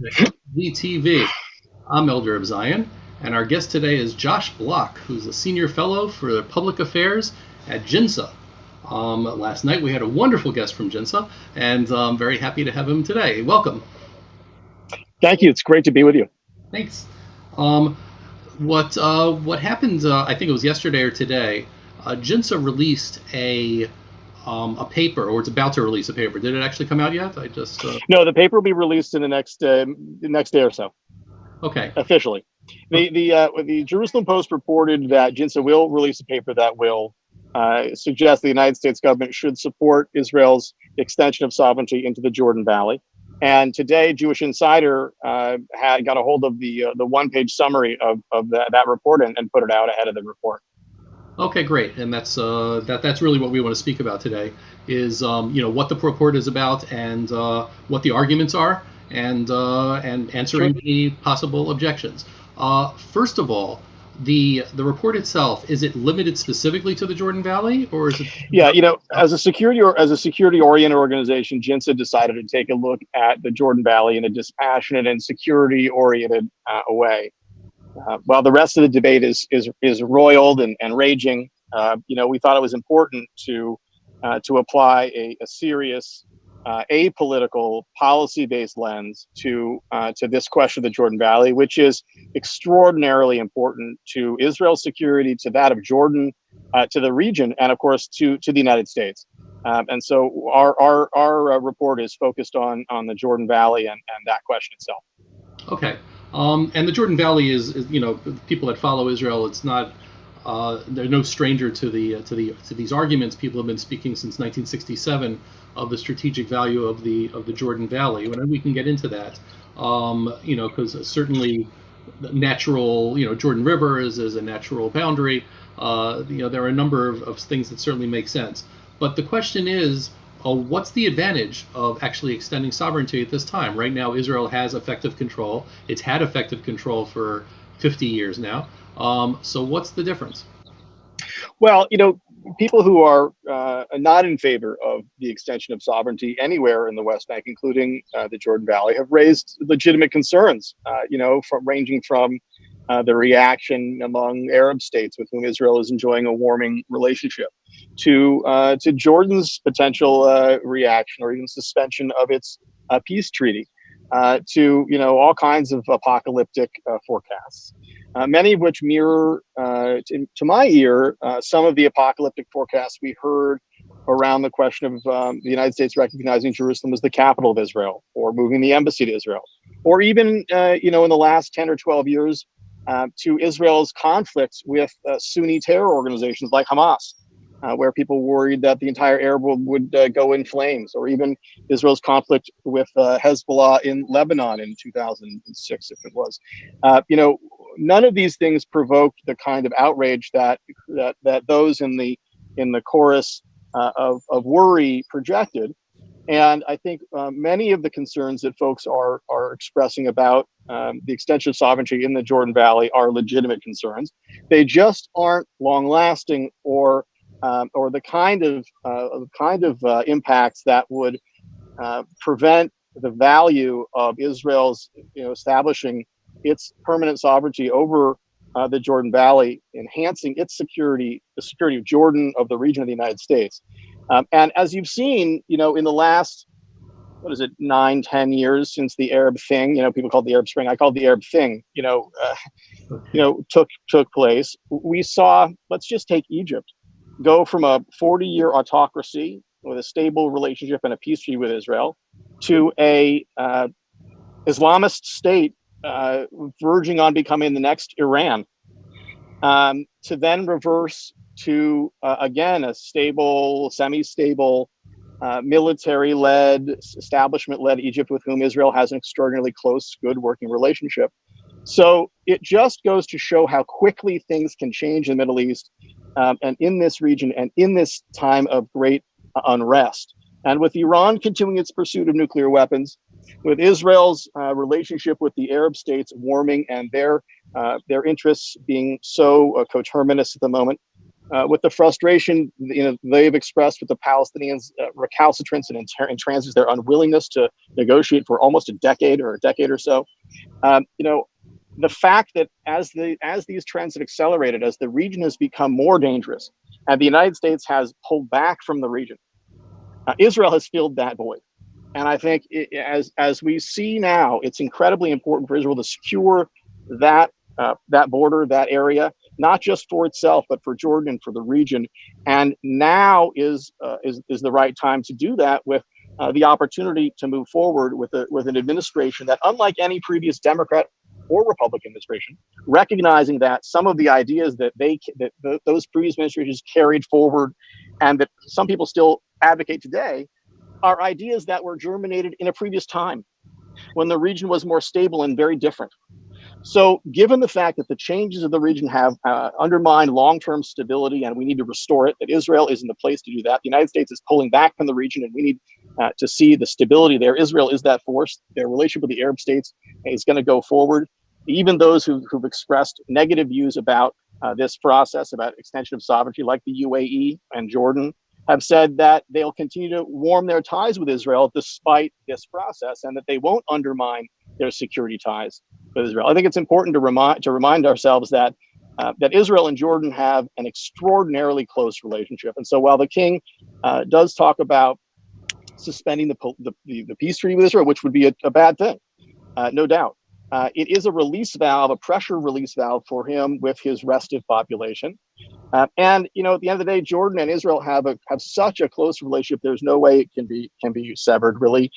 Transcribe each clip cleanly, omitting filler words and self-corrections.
EoZTV. I'm Elder of Zion, and our guest today is Josh Block, who's a senior fellow for public affairs at JINSA. Last night we had a wonderful guest from JINSA, and I'm very happy to have him today. Welcome. Thank you. It's great to be with you. Thanks. Um, what happened? I think it was yesterday or today. JINSA released a paper, or it's about to release a paper. Did it actually come out yet? I just No, the paper will be released in the next day or so, Okay. officially. The Jerusalem Post reported that JINSA will release a paper that will suggest the United States government should support Israel's extension of sovereignty into the Jordan Valley. And today, Jewish Insider had got a hold of the one-page summary of that report and put it out ahead of the report. Okay, great, and that's really what we want to speak about today. Is what the report is about and what the arguments are, and answering any possible objections. First of all, the report itself, is it limited specifically to the Jordan Valley, or is it? Yeah, as a security oriented organization, JINSA decided to take a look at the Jordan Valley in a dispassionate and security oriented way. While the rest of the debate is roiled and raging, we thought it was important to apply a serious, apolitical, policy-based lens to this question of the Jordan Valley, which is extraordinarily important to Israel's security, to that of Jordan, to the region, and of course to the United States. And so our report is focused on the Jordan Valley and that question itself. Okay. And the Jordan Valley is people that follow Israel. It's not they're no stranger to these arguments. People have been speaking since 1967 of the strategic value of the Jordan Valley. And we can get into that, because certainly the natural, Jordan River is a natural boundary. There are a number of things that certainly make sense. But the question is, what's the advantage of actually extending sovereignty at this time? Right now, Israel has effective control. It's had effective control for 50 years now. So what's the difference? Well, people who are not in favor of the extension of sovereignty anywhere in the West Bank, including the Jordan Valley, have raised legitimate concerns, ranging from the reaction among Arab states with whom Israel is enjoying a warming relationship, to Jordan's potential reaction or even suspension of its peace treaty, to all kinds of apocalyptic forecasts, many of which mirror, to my ear, some of the apocalyptic forecasts we heard around the question of the United States recognizing Jerusalem as the capital of Israel, or moving the embassy to Israel, or even in the last 10 or 12 years, to Israel's conflicts with Sunni terror organizations like Hamas, where people worried that the entire Arab world would go in flames, or even Israel's conflict with Hezbollah in Lebanon in 2006, if it was. None of these things provoked the kind of outrage that those in the chorus of worry projected. And I think many of the concerns that folks are expressing about the extension of sovereignty in the Jordan Valley are legitimate concerns. They just aren't long-lasting or the kind of impacts that would prevent the value of Israel's establishing its permanent sovereignty over the Jordan Valley, enhancing its security, the security of Jordan, of the region of the United States. And as you've seen, in the last, 9-10 years since the Arab thing, people call it the Arab Spring, I call it the Arab thing, took place. We saw, let's just take Egypt, go from a 40-year autocracy with a stable relationship and a peace treaty with Israel to a Islamist state verging on becoming the next Iran, to then reverse to, again, a stable, semi-stable, military-led, establishment-led Egypt with whom Israel has an extraordinarily close, good working relationship. So it just goes to show how quickly things can change in the Middle East, and in this region and in this time of great unrest. And with Iran continuing its pursuit of nuclear weapons, with Israel's relationship with the Arab states warming and their interests being so coterminous at the moment, with the frustration they've expressed with the Palestinians' recalcitrance and intransigence, their unwillingness to negotiate for almost a decade or so. The fact that as these trends have accelerated, as the region has become more dangerous, and the United States has pulled back from the region, Israel has filled that void. And I think as we see now, it's incredibly important for Israel to secure that border, that area, not just for itself, but for Jordan and for the region. And now is the right time to do that, with the opportunity to move forward with an administration that, unlike any previous Democrat or Republican administration, recognizing that some of the ideas that those previous administrations carried forward, and that some people still advocate today, are ideas that were germinated in a previous time when the region was more stable and very different. So, given the fact that the changes of the region have undermined long-term stability, and we need to restore it, that Israel isn't the place to do that. The United States is pulling back from the region, and we need to see the stability there. Israel is that force. Their relationship with the Arab states is going to go forward. Even those who've expressed negative views about this process, about extension of sovereignty, like the UAE and Jordan, have said that they'll continue to warm their ties with Israel despite this process, and that they won't undermine their security ties with Israel. I think it's important to remind ourselves that Israel and Jordan have an extraordinarily close relationship. And so, while the king does talk about suspending the peace treaty with Israel, which would be a bad thing, no doubt, it is a release valve, a pressure release valve for him with his restive population. And at the end of the day, Jordan and Israel have such a close relationship. There's no way it can be severed, really.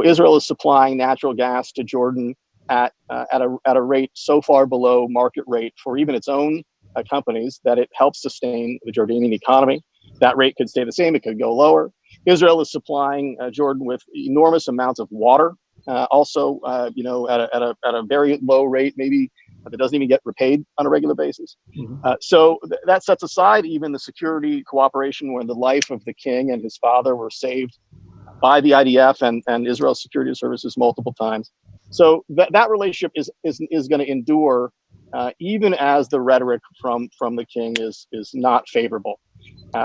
Israel is supplying natural gas to Jordan at a rate so far below market rate for even its own companies that it helps sustain the Jordanian economy. That rate could stay the same; it could go lower. Israel is supplying Jordan with enormous amounts of water, also at a very low rate, maybe that doesn't even get repaid on a regular basis. So that sets aside even the security cooperation, when the life of the king and his father were saved by the IDF and Israel's security services multiple times. So that relationship is going to endure, even as the rhetoric from the king is not favorable.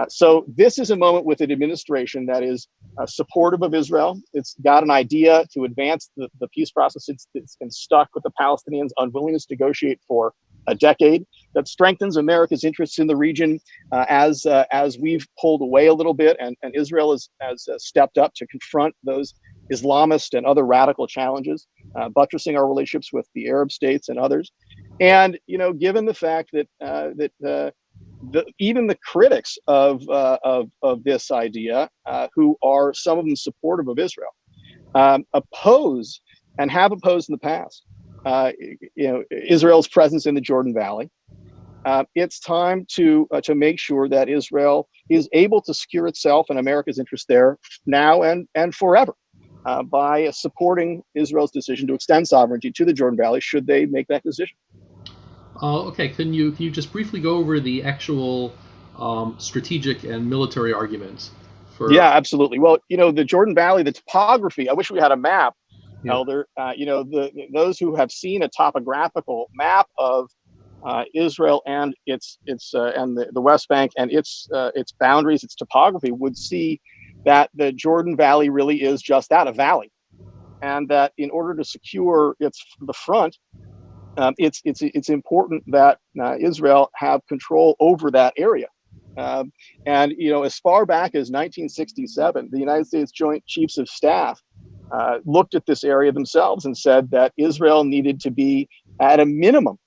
So this is a moment with an administration that is supportive of Israel. It's got an idea to advance the peace process. It's been stuck with the Palestinians' unwillingness to negotiate for a decade. That strengthens America's interests in the region as we've pulled away a little bit, and Israel has stepped up to confront those Islamist and other radical challenges, buttressing our relationships with the Arab states and others. And given the fact that even the critics of this idea, who are some of them supportive of Israel, oppose and have opposed in the past, Israel's presence in the Jordan Valley. It's time to make sure that Israel is able to secure itself and America's interest there now and forever, by supporting Israel's decision to extend sovereignty to the Jordan Valley, should they make that decision. Okay, can you just briefly go over the actual strategic and military arguments for? Yeah, absolutely. Well, the Jordan Valley, the topography. I wish we had a map, Elder. Those who have seen a topographical map of Israel and its and the West Bank and its boundaries, its topography, would see that the Jordan Valley really is just that, a valley, and that in order to secure the front, it's important that Israel have control over that area. And as far back as 1967, the United States Joint Chiefs of Staff looked at this area themselves and said that Israel needed to be at a minimum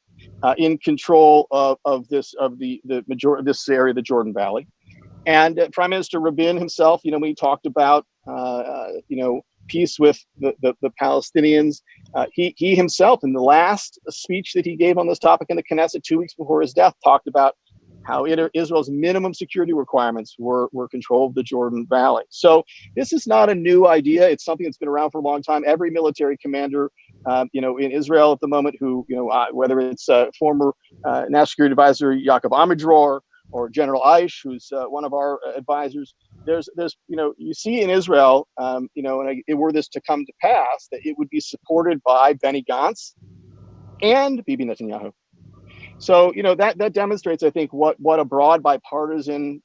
in control of this area, the Jordan Valley. And Prime Minister Rabin himself, when he talked about peace with the Palestinians, he himself, in the last speech that he gave on this topic in the Knesset 2 weeks before his death, talked about how Israel's minimum security requirements were control of the Jordan Valley. So this is not a new idea. It's something that's been around for a long time. Every military commander, in Israel at the moment, who, whether it's former National Security Advisor Yaakov Amidror or General Aish, who's one of our advisors, there's you see in Israel, and were this to come to pass, that it would be supported by Benny Gantz and Bibi Netanyahu. So, that demonstrates, I think, what a broad bipartisan,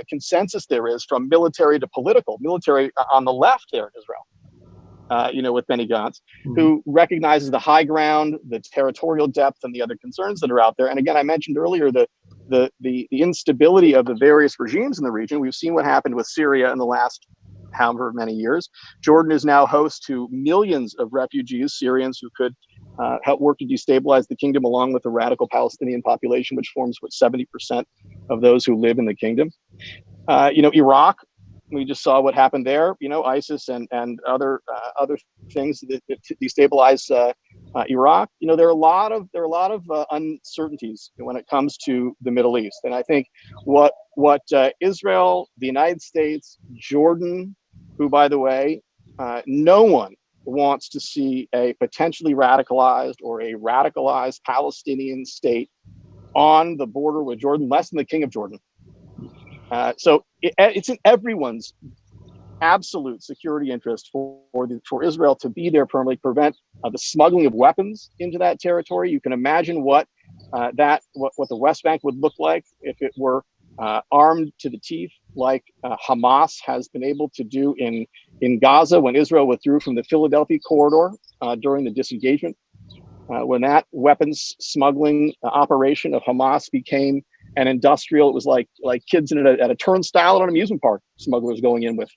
consensus there is, from military to political. Military on the left there in Israel, with Benny Gantz, who recognizes the high ground, the territorial depth, and the other concerns that are out there. And again, I mentioned earlier the instability of the various regimes in the region. We've seen what happened with Syria in the last however many years. Jordan is now host to millions of refugees, Syrians, who could help work to destabilize the kingdom, along with the radical Palestinian population, which forms 70% of those who live in the kingdom. Iraq, we just saw what happened there. ISIS and other things that destabilize Iraq. There are a lot of uncertainties when it comes to the Middle East, and I think what Israel, the United States, Jordan, who, by the way, no one wants to see a potentially radicalized or a radicalized Palestinian state on the border with Jordan, less than the King of Jordan. So it's in everyone's absolute security interest for Israel to be there permanently, prevent the smuggling of weapons into that territory. You can imagine what the West Bank would look like if it were armed to the teeth, like Hamas has been able to do in Gaza when Israel withdrew from the Philadelphia corridor during the disengagement. When that weapons smuggling operation of Hamas became an industrial, it was like kids at a turnstile at an amusement park. Smugglers going in with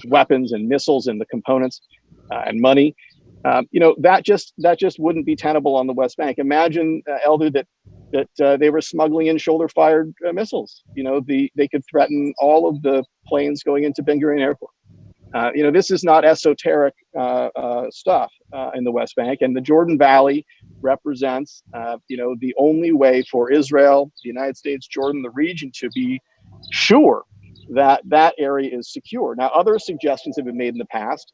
weapons and missiles and the components and money. That just wouldn't be tenable on the West Bank. Imagine, Elder, that they were smuggling in shoulder-fired missiles. They could threaten all of the planes going into Ben Gurion Airport. This is not esoteric stuff in the West Bank, and the Jordan Valley represents, the only way for Israel, the United States, Jordan, the region to be sure that area is secure. Now, other suggestions have been made in the past.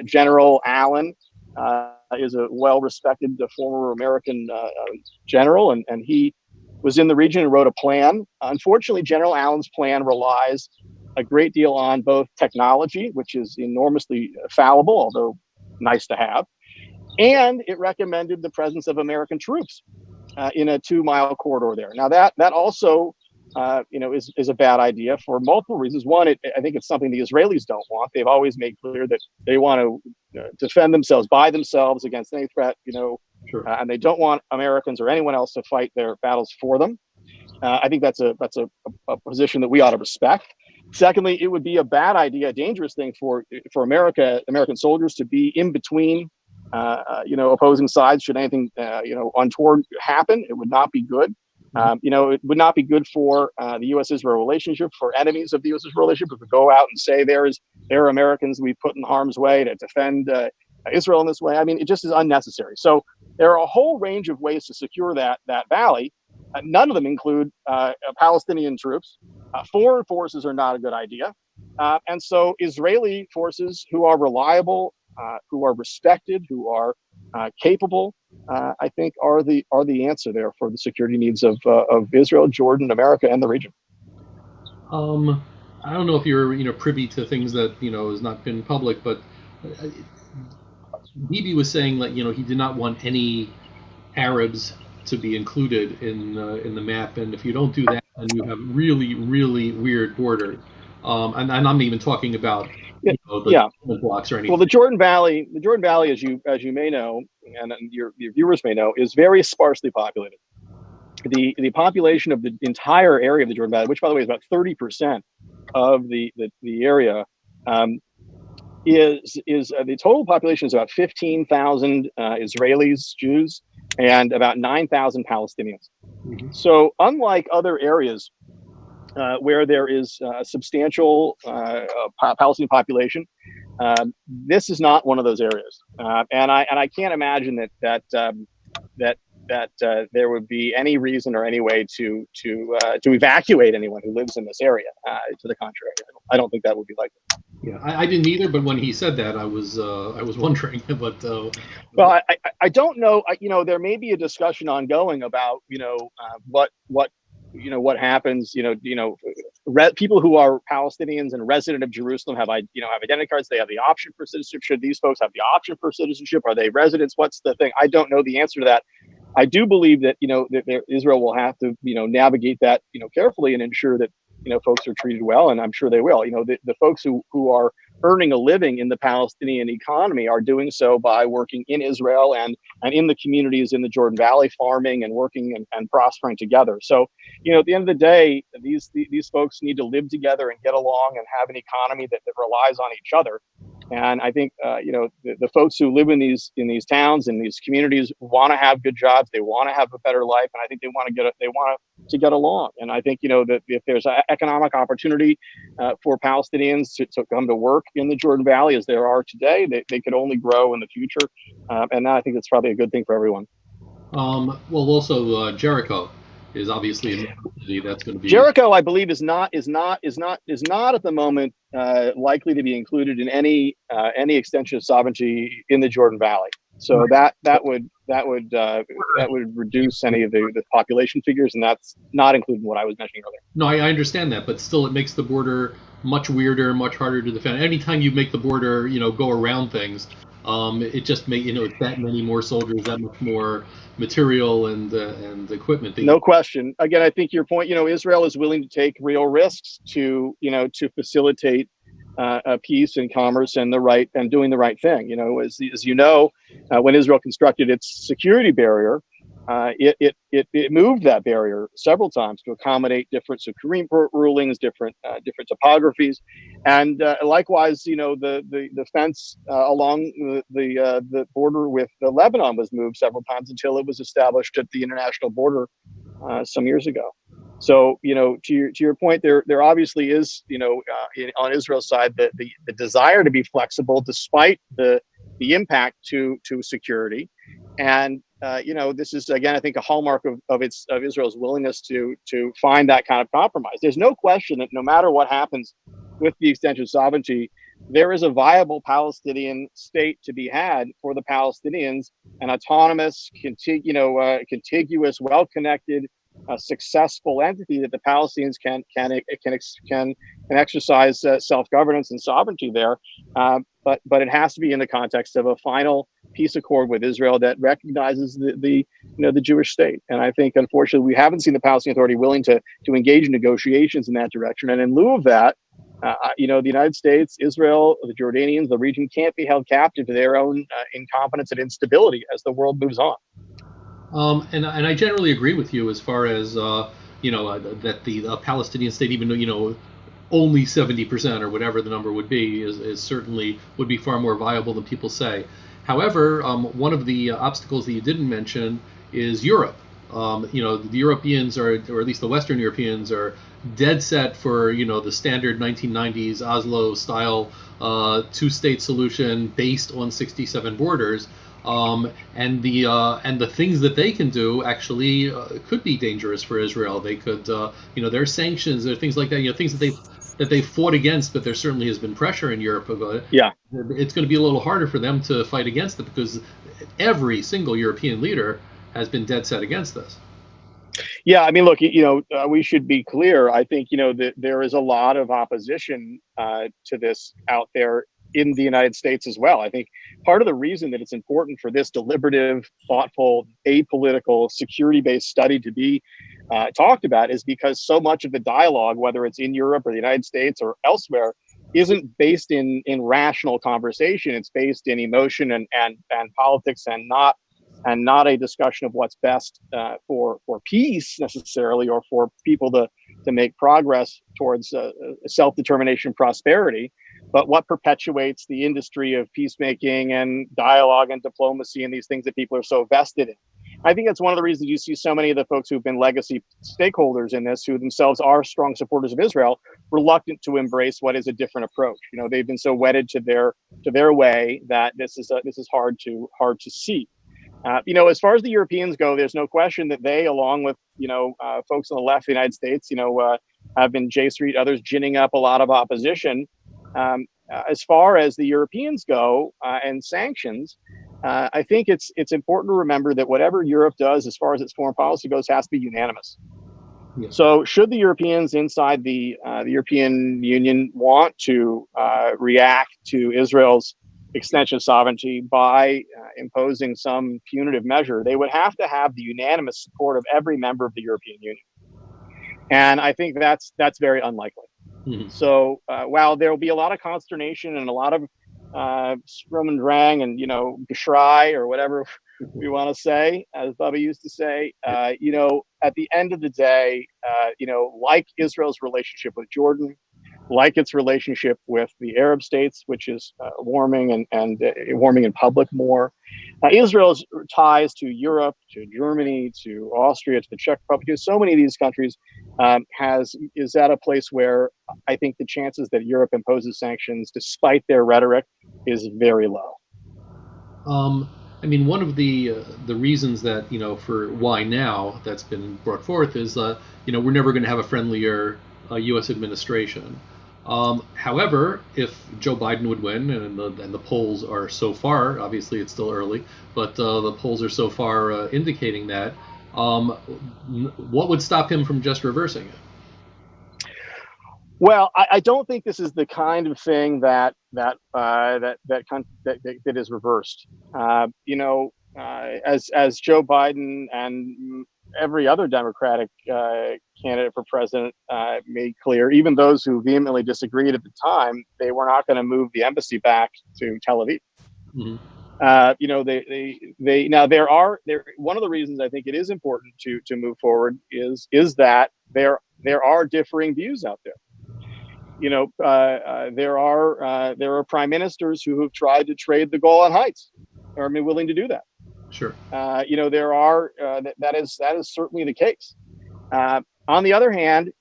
General Allen is a well-respected former American general, and he was in the region and wrote a plan. Unfortunately, General Allen's plan relies a great deal on both technology, which is enormously fallible, although nice to have, and it recommended the presence of American troops in a 2-mile corridor there. Now that also, is a bad idea for multiple reasons. One, I think it's something the Israelis don't want. They've always made clear that they want to defend themselves by themselves against any threat, Sure. And they don't want Americans or anyone else to fight their battles for them. I think that's a position that we ought to respect. Secondly, it would be a bad idea, a dangerous thing for American soldiers to be in between, opposing sides. Should anything, untoward happen, it would not be good. It would not be good for the U.S.-Israel relationship, for enemies of the U.S.-Israel relationship, if we go out and say there are Americans we put in harm's way to defend Israel in this way. I mean, it just is unnecessary. So there are a whole range of ways to secure that valley. None of them include Palestinian troops. Foreign forces are not a good idea. And so Israeli forces who are reliable, who are respected, who are capable, I think are the answer there for the security needs of Israel, Jordan, America, and the region. I don't know if you're privy to things that has not been public, but Bibi was saying that he did not want any Arabs to be included in the map, and if you don't do that, then you have really, really weird borders. And I'm even talking about the blocks or anything. Well, the Jordan Valley, as you may know, and your viewers may know, is very sparsely populated. The population of the entire area of the Jordan Valley, which by the way is about 30% of the area, is the total population is about 15,000 Israelis, Jews, and about 9,000 Palestinians. Mm-hmm. So unlike other areas where there is a substantial Palestinian population, this is not one of those areas, and I can't imagine that there would be any reason or any way to evacuate anyone who lives in this area. To the contrary, I don't think that would be likely. Yeah, I didn't either. But when he said that, I was wondering. But well, I don't know. There may be a discussion ongoing about what happens. People who are Palestinians and resident of Jerusalem have identity cards. They have the option for citizenship. Should these folks have the option for citizenship? Are they residents? What's the thing? I don't know the answer to that. I do believe that Israel will have to navigate that carefully and ensure that folks are treated well, and I'm sure they will. The folks who are earning a living in the Palestinian economy are doing so by working in Israel and in the communities in the Jordan Valley, farming and working and prospering together. So, at the end of the day, these folks need to live together and get along and have an economy that relies on each other. And I think the folks who live in these towns and these communities want to have good jobs. They want to have a better life, and I think they want to get along. And I think that if there's an economic opportunity for Palestinians to come to work in the Jordan Valley as there are today, they could only grow in the future. And I think that's probably a good thing for everyone. Well, also Jericho is obviously another city that's going to be. Jericho, I believe, is not at the moment likely to be included in any extension of sovereignty in the Jordan Valley. So that would reduce any of the population figures, and that's not including what I was mentioning earlier. No, I understand that, but still, it makes the border much weirder, much harder to defend. Anytime you make the border, go around things, it just makes that many more soldiers, that much more material and equipment. No question. Again, I think your point. Israel is willing to take real risks to facilitate peace and commerce and doing the right thing. As when Israel constructed its security barrier, it moved that barrier several times to accommodate different Supreme Court rulings, different topographies, and likewise, the fence along the border with Lebanon was moved several times until it was established at the international border some years ago. So, to your point, there obviously is, on Israel's side, the desire to be flexible despite the impact to security, and this is again, I think, a hallmark of Israel's willingness to find that kind of compromise. There's no question that no matter what happens with the extension of sovereignty, there is a viable Palestinian state to be had for the Palestinians, an autonomous, contiguous, well-connected, successful entity that the Palestinians can exercise self-governance and sovereignty there. But it has to be in the context of a final peace accord with Israel that recognizes the Jewish state. And I think, unfortunately, we haven't seen the Palestinian Authority willing to engage in negotiations in that direction. And in lieu of that, the United States, Israel, the Jordanians, the region can't be held captive to their own incompetence and instability as the world moves on. And I generally agree with you as far as that the Palestinian state, even though only 70% or whatever the number would be, is certainly would be far more viable than people say. However, one of the obstacles that you didn't mention is Europe. The Europeans or at least the Western Europeans are dead set for the standard 1990s Oslo style two-state solution based on 67 borders. And the things that they can do actually could be dangerous for Israel. They could, there are sanctions, there are things like that, things that they fought against, but there certainly has been pressure in Europe about it. Yeah, it's going to be a little harder for them to fight against it because every single European leader has been dead set against this. Yeah, I mean, look, we should be clear. I think that there is a lot of opposition to this out there in the United States as well. I think part of the reason that it's important for this deliberative, thoughtful, apolitical, security-based study to be talked about is because so much of the dialogue, whether it's in Europe or the United States or elsewhere, isn't based in rational conversation. It's based in emotion and politics, and not a discussion of what's best for peace necessarily, or for people to make progress towards self-determination, prosperity, but what perpetuates the industry of peacemaking and dialogue and diplomacy and these things that people are so vested in. I think that's one of the reasons you see so many of the folks who've been legacy stakeholders in this, who themselves are strong supporters of Israel, reluctant to embrace what is a different approach. They've been so wedded to their way that this is hard to see. As far as the Europeans go, there's no question that they, along with folks on the left of the United States, have been J Street, others ginning up a lot of opposition. As far as the Europeans go and sanctions, I think it's important to remember that whatever Europe does, as far as its foreign policy goes, has to be unanimous. Yeah. So, should the Europeans inside the European Union want to react to Israel's extension of sovereignty by imposing some punitive measure, they would have to have the unanimous support of every member of the European Union. And I think that's very unlikely. Mhm. So while there will be a lot of consternation and a lot of Sturm und Drang and, Geschrei or whatever we want to say, as Bubba used to say, at the end of the day, like Israel's relationship with Jordan, like its relationship with the Arab states, which is warming and warming in public more. Israel's ties to Europe, to Germany, to Austria, to the Czech Republic, to so many of these countries is at a place where I think the chances that Europe imposes sanctions, despite their rhetoric, is very low. I mean, one of the reasons that for why now that's been brought forth is we're never going to have a friendlier U.S. administration. However, if Joe Biden would win, and the polls are so far, obviously it's still early, but the polls are so far indicating that, what would stop him from just reversing it? Well, I don't think this is the kind of thing that is reversed. As Joe Biden and every other Democratic candidate for president made clear, even those who vehemently disagreed at the time, they were not going to move the embassy back to Tel Aviv. Mm-hmm. One of the reasons I think it is important to move forward is that there are differing views out there. There are prime ministers who have tried to trade the Golan Heights, or are willing to do that. Sure. That is certainly the case. On the other hand,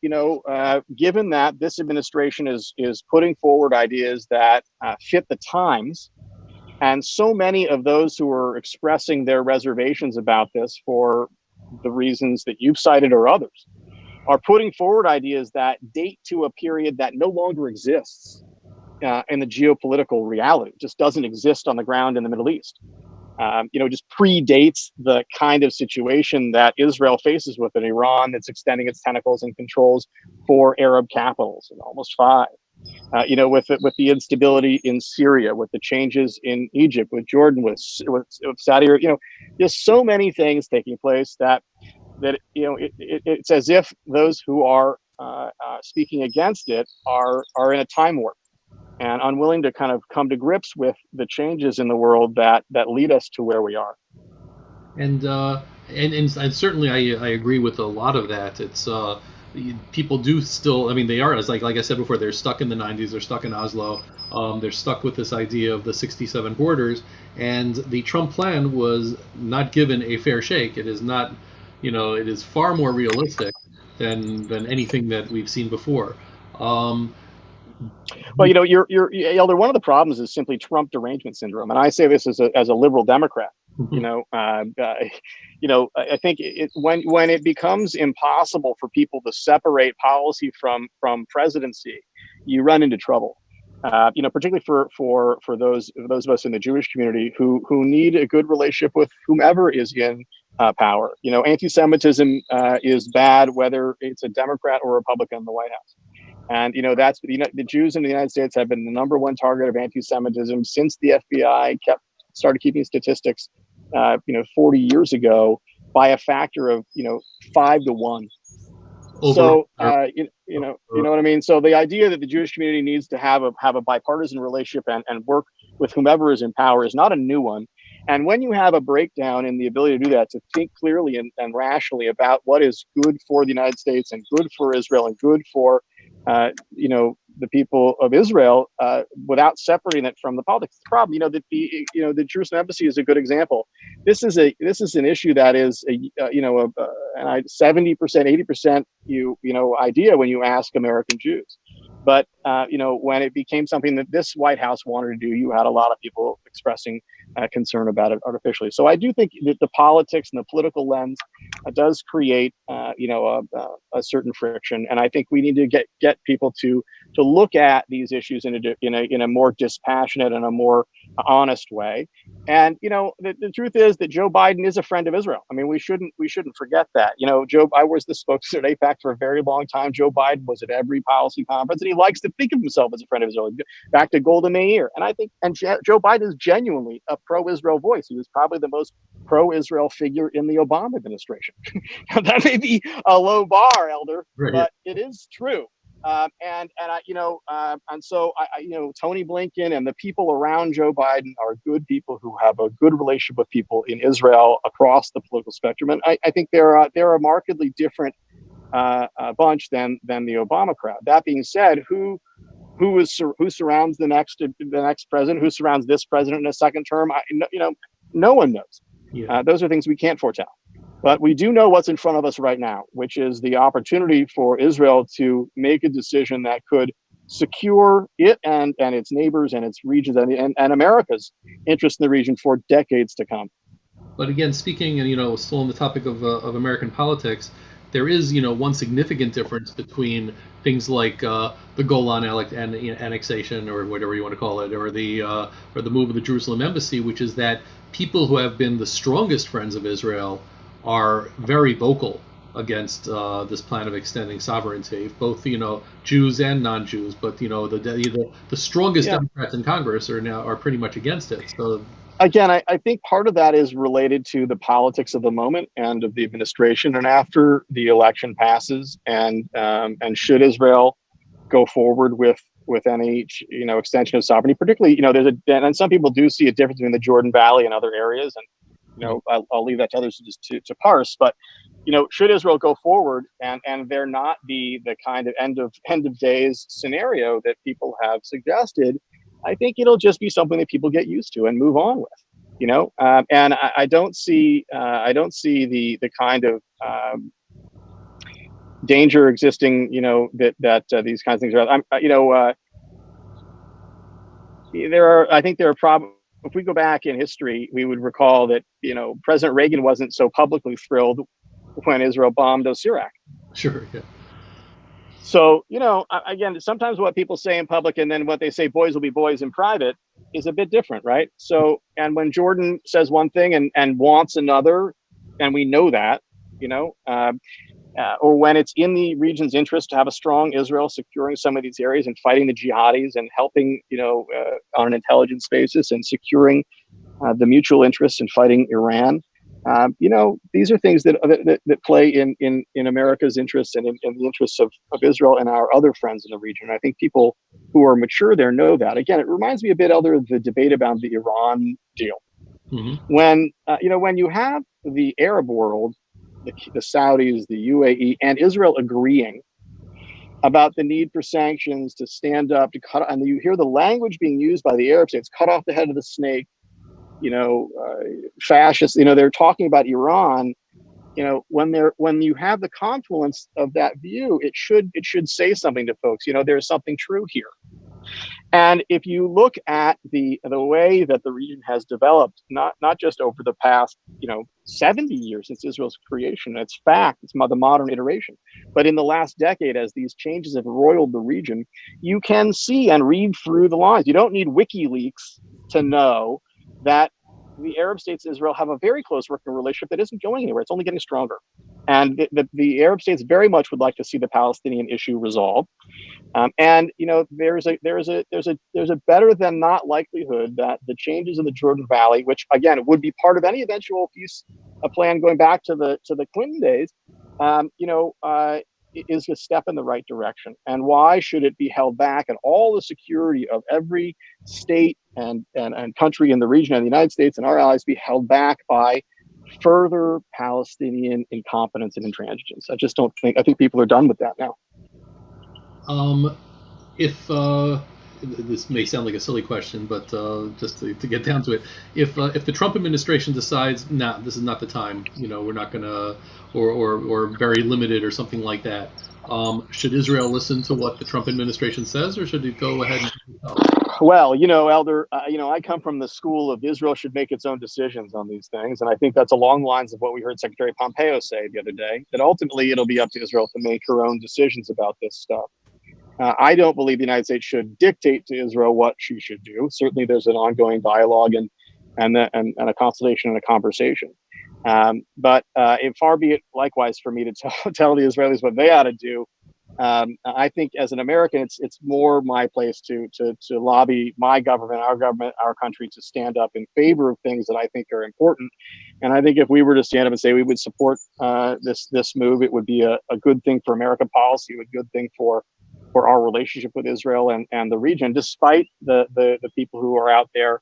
given that this administration is putting forward ideas that fit the times, and so many of those who are expressing their reservations about this for the reasons that you've cited or others are putting forward ideas that date to a period that no longer exists in the geopolitical reality, just doesn't exist on the ground in the Middle East. Just predates the kind of situation that Israel faces with an Iran that's extending its tentacles and controls 4 Arab capitals and almost 5. With the instability in Syria, with the changes in Egypt, with Jordan, with Saudi Arabia, just so many things taking place that it's as if those who are speaking against it are in a time warp and unwilling to kind of come to grips with the changes in the world that lead us to where we are. And certainly I agree with a lot of that. It's people do still, I mean, they are, as like I said before, they're stuck in the 90s, they're stuck in Oslo, they're stuck with this idea of the 67 borders, and the Trump plan was not given a fair shake. It is not, it is far more realistic than anything that we've seen before. Well, Elder, one of the problems is simply Trump derangement syndrome, and I say this as a liberal Democrat. I think when it becomes impossible for people to separate policy from presidency, you run into trouble. Particularly for those of us in the Jewish community who need a good relationship with whomever is in power. Anti-Semitism is bad whether it's a Democrat or Republican in the White House. And that's the Jews in the United States have been the #1 target of anti-Semitism since the FBI started keeping statistics, 40 years ago, by a factor of 5 to 1. So you know what I mean. So the idea that the Jewish community needs to have a bipartisan relationship and work with whomever is in power is not a new one. And when you have a breakdown in the ability to do that, to think clearly and rationally about what is good for the United States and good for Israel and good for the people of Israel, without separating it from the politics. The problem, the Jerusalem embassy is a good example. This is an issue that is 70%, 80% idea when you ask American Jews. But when it became something that this White House wanted to do, you had a lot of people expressing concern about it artificially. So I do think that the politics and the political lens does create, a certain friction, and I think we need to get people to look at these issues in a more dispassionate and a more honest way. And the truth is that Joe Biden is a friend of Israel. I mean, we shouldn't forget that. I was the spokesman at AIPAC for a very long time. Joe Biden was at every policy conference, and he likes to think of himself as a friend of Israel. Back to Golda Meir, and I think, Joe Biden is genuinely a pro-Israel voice. He was probably the most pro-Israel figure in the Obama administration. That may be a low bar, Elder, Right. but it is true. And so Tony Blinken and the people around Joe Biden are good people who have a good relationship with people in Israel across the political spectrum. And I think they're a markedly different bunch than the Obama crowd. That being said, who surrounds the next president, who surrounds this president in a second term, no one knows. Yeah. Those are things we can't foretell. But we do know what's in front of us right now, which is the opportunity for Israel to make a decision that could secure it and its neighbors and its regions and America's interest in the region for decades to come. But again, speaking, and still on the topic of American politics, there is one significant difference between things like the Golan annexation, or whatever you want to call it, or the move of the Jerusalem embassy, which is that people who have been the strongest friends of Israel are very vocal against this plan of extending sovereignty, both Jews and non-Jews. But the strongest Democrats in Congress are pretty much against it. So again, I think part of that is related to the politics of the moment and of the administration. And after the election passes, and should Israel go forward with any extension of sovereignty, particularly and some people do see a difference between the Jordan Valley and other areas, and I'll leave that to others to parse. But should Israel go forward and there not be the kind of end of days scenario that people have suggested, I think it'll just be something that people get used to and move on with. And I don't see the kind of danger existing, that these kinds of things are. I think there are problems. If we go back in history, we would recall that President Reagan wasn't so publicly thrilled when Israel bombed Iraq. Sure, yeah. So again, sometimes what people say in public and then what they say, boys will be boys, in private, is a bit different, right? So, and when Jordan says one thing and wants another, and we know that, or when it's in the region's interest to have a strong Israel securing some of these areas and fighting the jihadis and helping, on an intelligence basis and securing the mutual interests in fighting Iran. These are things that play in America's interests and in the interests of Israel and our other friends in the region. I think people who are mature there know that. Again, it reminds me a bit of the debate about the Iran deal. Mm-hmm. When you have the Arab world, the Saudis, the UAE, and Israel agreeing about the need for sanctions to stand up to cut, and you hear the language being used by the Arab states, cut off the head of the snake, fascists, they're talking about Iran. When you have the confluence of that view, it should say something to folks. There's something true here. And if you look at the way that the region has developed, not just over the past 70 years since Israel's creation, it's the modern iteration, but in the last decade, as these changes have roiled the region, you can see and read through the lines. You don't need WikiLeaks to know that the Arab states and Israel have a very close working relationship that isn't going anywhere. It's only getting stronger. And the Arab states very much would like to see the Palestinian issue resolved. And there's a better than not likelihood that the changes in the Jordan Valley, which again would be part of any eventual peace plan going back to the Clinton days, is a step in the right direction. And why should it be held back? And all the security of every state and country in the region and the United States and our allies be held back by further Palestinian incompetence and intransigence. I think people are done with that now. If this may sound like a silly question, but just to get down to it, if the Trump administration decides, this is not the time, we're not gonna, or very limited or something like that, Should Israel listen to what the Trump administration says, or should it go ahead and do itself? Well, Elder, I come from the school of Israel should make its own decisions on these things. And I think that's along the lines of what we heard Secretary Pompeo say the other day, that ultimately it'll be up to Israel to make her own decisions about this stuff. I don't believe the United States should dictate to Israel what she should do. Certainly, there's an ongoing dialogue and a consultation and a conversation. But far be it likewise for me to tell the Israelis what they ought to do. I think as an American, it's more my place to lobby my government, our country, to stand up in favor of things that I think are important. And I think if we were to stand up and say we would support this move, it would be a good thing for American policy, a good thing for our relationship with Israel and the region, despite the people who are out there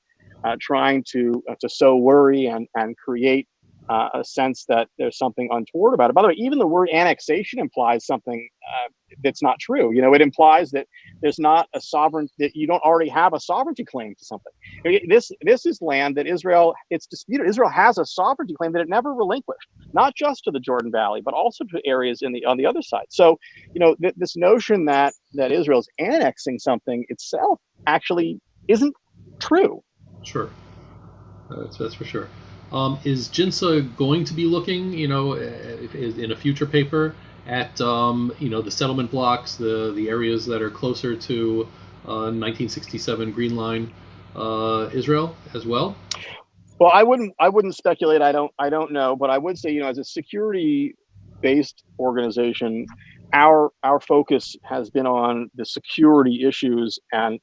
trying to sow worry and create a sense that there's something untoward about it. By the way, even the word annexation implies something that's not true. It implies that there's not that you don't already have a sovereignty claim to something. This is land that it's disputed. Israel has a sovereignty claim that it never relinquished, not just to the Jordan Valley, but also to areas on the other side. So, this notion that Israel's annexing something itself actually isn't true. Sure, that's for sure. Is JINSA going to be looking, in a future paper at, the settlement blocks, the areas that are closer to 1967 Green Line Israel as well? Well, I wouldn't speculate. I don't know, but I would say, as a security-based organization, our focus has been on the security issues and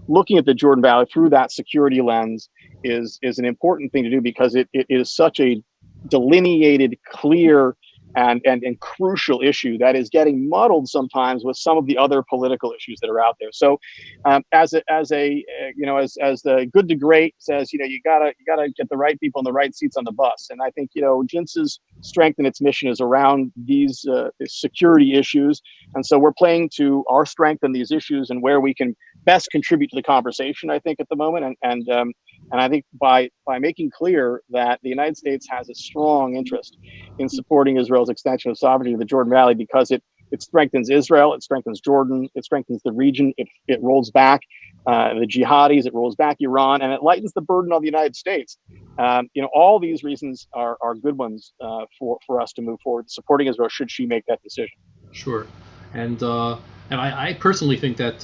looking at the Jordan Valley through that security lens is an important thing to do, because it is such a delineated, clear, and crucial issue that is getting muddled sometimes with some of the other political issues that are out there. So, as the good to great says, you gotta get the right people in the right seats on the bus. And I think JINSA's strength and its mission is around these security issues, and so we're playing to our strength in these issues and where we can best contribute to the conversation, I think, at the moment. And I think by making clear that the United States has a strong interest in supporting Israel's extension of sovereignty to the Jordan Valley, because it strengthens Israel, it strengthens Jordan, it strengthens the region, it rolls back the jihadis, it rolls back Iran, and it lightens the burden on the United States. All these reasons are good ones for us to move forward supporting Israel should she make that decision. Sure, and I personally think that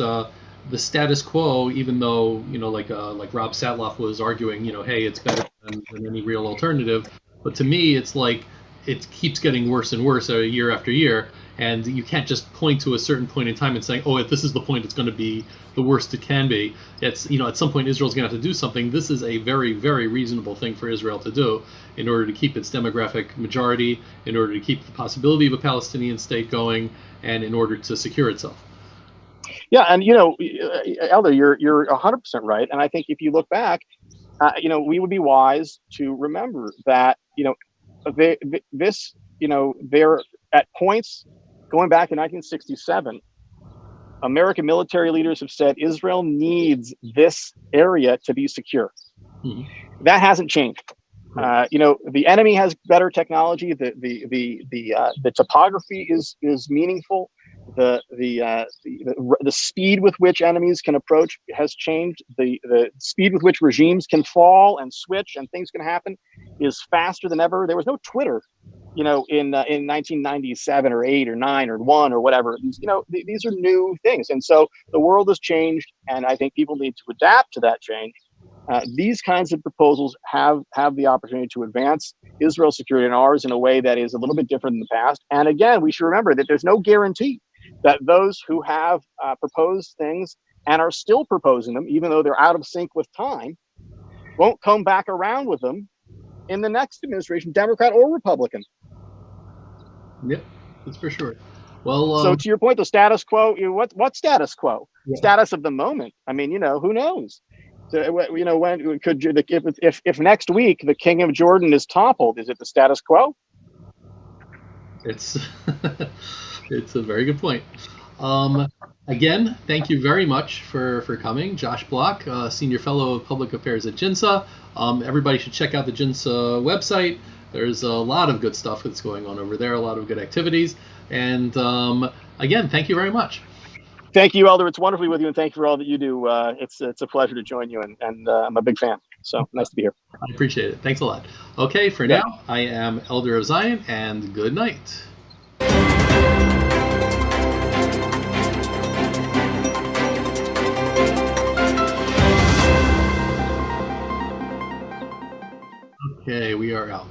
the status quo, even though like Rob Satloff was arguing, hey, it's better than any real alternative, but to me, it's like it keeps getting worse and worse year after year, and you can't just point to a certain point in time and say, oh, if this is the point, it's going to be the worst it can be. It's at some point Israel's going to have to do something. This is a very, very reasonable thing for Israel to do in order to keep its demographic majority, in order to keep the possibility of a Palestinian state going, and in order to secure itself. Yeah, and Elder, you're 100% right, and I think if you look back, we would be wise to remember that they're at points going back in 1967. American military leaders have said Israel needs this area to be secure. Mm-hmm. That hasn't changed. The enemy has better technology. The topography is meaningful. The speed with which enemies can approach has changed. The speed with which regimes can fall and switch and things can happen is faster than ever. There was no Twitter, in 1997 or 8 or 9 or 1 or whatever. These are new things, and so the world has changed, and I think people need to adapt to that change. These kinds of proposals have the opportunity to advance Israel's security and ours in a way that is a little bit different than the past. And again, we should remember that there's no guarantee that those who have proposed things and are still proposing them, even though they're out of sync with time, won't come back around with them in the next administration, Democrat or Republican. Yep, that's for sure. Well, so to your point, the status quo, what status quo? Yeah. Status of the moment. I mean, who knows? So, when could if next week the king of Jordan is toppled, is it the status quo? It's it's a very good point. Again, thank you very much for coming, Josh Block, Senior Fellow of Public Affairs at JINSA. Everybody should check out the JINSA website. There's a lot of good stuff that's going on over there, a lot of good activities. And again, thank you very much. Thank you, Elder. It's wonderful with you, and thank you for all that you do. It's a pleasure to join you, and I'm a big fan. So nice to be here. I appreciate it. Thanks a lot. Okay, for now, I am Elder of Zion, and good night. Okay, we are out.